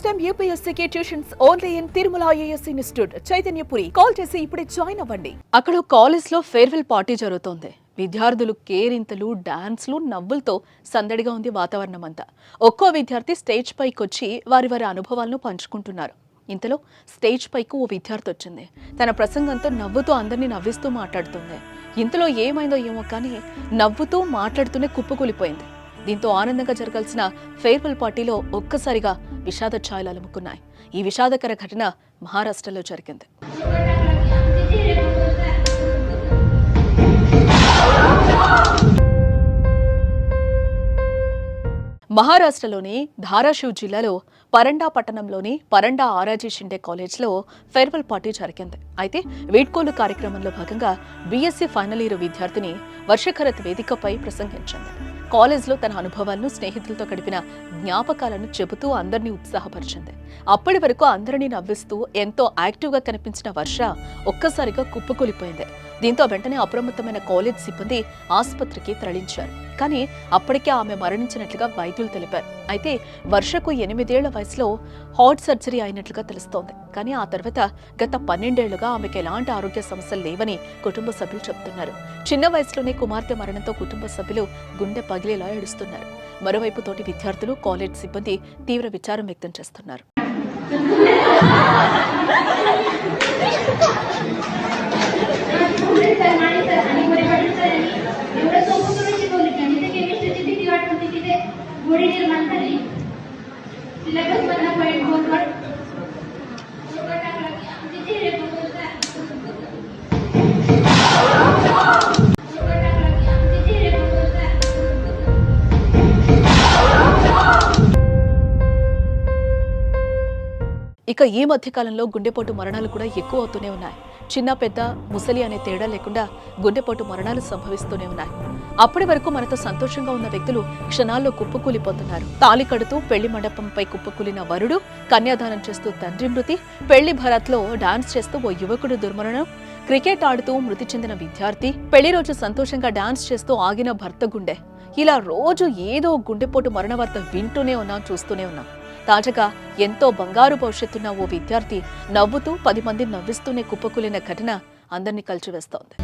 Time యూపీఎస్సీకి tuitions only in Tirumala IAS institute Chaitanyapuri. Call చేసి ఇప్పుడే జాయిన్ అవ్వండి. అక్కడ కాలేజ్ లో ఫేర్వెల్ పార్టీ జరుగుతోంది. విద్యార్థులు కేరింతలు, డాన్స్లు, నవ్వులతో సందడిగా ఉంది వాతావరణం అంతా. ఒక్కో విద్యార్థి స్టేజ్ పైకి వచ్చి వారి అనుభవాలను పంచుకుంటున్నారు. ఇంతలో స్టేజ్ పైకి ఓ విద్యార్థి వచ్చింది. తన ప్రసంగంతో నవ్వుతూ అందరినీ నవ్విస్తూ మాట్లాడుతుంది. ఇంతలో ఏమైందో ఏమో కానీ నవ్వుతూ మాట్లాడుతూనే కుప్పకూలిపోయింది. దీంతో ఆనందంగా జరగాల్సిన ఫేర్వెల్ పార్టీలో ఒక్కసారిగా విషాద ఛాయలు అలుముకున్నాయి. ఈ విషాదకర ఘటన మహారాష్ట్రలో జరిగింది. మహారాష్ట్రలోని ధారాషివ్ జిల్లాలో పరండా పట్టణంలోని పరండా ఆరాజీ షిండే కాలేజ్లో ఫేర్వెల్ పార్టీ జరిగింది. అయితే వీడ్కోలు కార్యక్రమంలో భాగంగా బీఎస్సీ ఫైనల్ ఇయర్ విద్యార్థిని వర్షఖరత్ వేదికపై ప్రసంగించింది. కాలేజ్లో తన అనుభవాలను, స్నేహితులతో గడిపిన జ్ఞాపకాలను చెబుతూ అందరినీ ఉత్సాహపరిచింది. అప్పటి వరకు అందరినీ నవ్విస్తూ ఎంతో యాక్టివ్గా కనిపించిన వర్ష ఒక్కసారిగా కుప్పకూలిపోయింది. దీంతో వెంటనే అప్రమత్తమైన కాలేజ్ సిబ్బంది ఆసుపత్రికి తరలించారు. కానీ అప్పటికే ఆమె మరణించినట్లుగా వైద్యులు తెలిపారు. అయితే వర్షకు 8 ఏళ్ల వయసులో హార్ట్ సర్జరీ అయినట్లుగా తెలుస్తోంది. కానీ ఆ తర్వాత గత 12 ఏళ్లుగా ఆమెకు ఎలాంటి ఆరోగ్య సమస్యలు లేవని కుటుంబ సభ్యులు చెబుతున్నారు. చిన్న వయసులోనే కుమార్తె మరణంతో కుటుంబ సభ్యులు గుండె పగిలేలా ఏడుస్తున్నారు. మరోవైపు తోటి విద్యార్థులు, కాలేజ్ సిబ్బంది తీవ్ర విచారం వ్యక్తం చేస్తున్నారు. ఇక ఈ మధ్యకాలంలో గుండెపోటు మరణాలు కూడా ఎక్కువ అవుతూనే ఉన్నాయి. చిన్న పెద్ద ముసలి అనే తేడా లేకుండా గుండెపోటు మరణాలు సంభవిస్తూనే ఉన్నాయి. అప్పటి వరకు మనతో సంతోషంగా ఉన్న వ్యక్తులు క్షణాల్లో కుప్పకూలిపోతున్నారు. తాళి కడుతూ పెళ్లి మండపంపై కుప్పకూలిన వరుడు, కన్యాదానం చేస్తూ తండ్రి మృతి, పెళ్లి భరత్లో డాన్స్ చేస్తూ ఓ యువకుడు దుర్మరణం, క్రికెట్ ఆడుతూ మృతి చెందిన విద్యార్థి, పెళ్లి రోజు సంతోషంగా డాన్స్ చేస్తూ ఆగిన భర్త గుండె, ఇలా రోజు ఏదో గుండెపోటు మరణ వార్త వింటూనే ఉన్నాం, చూస్తూనే ఉన్నాం. తాజాగా ఎంతో బంగారు భవిష్యత్తున్న ఓ విద్యార్థి నవ్వుతూ 10 మంది నవ్విస్తూనే కుప్పకూలిన ఘటన అందరినీ కలిచివేస్తోంది.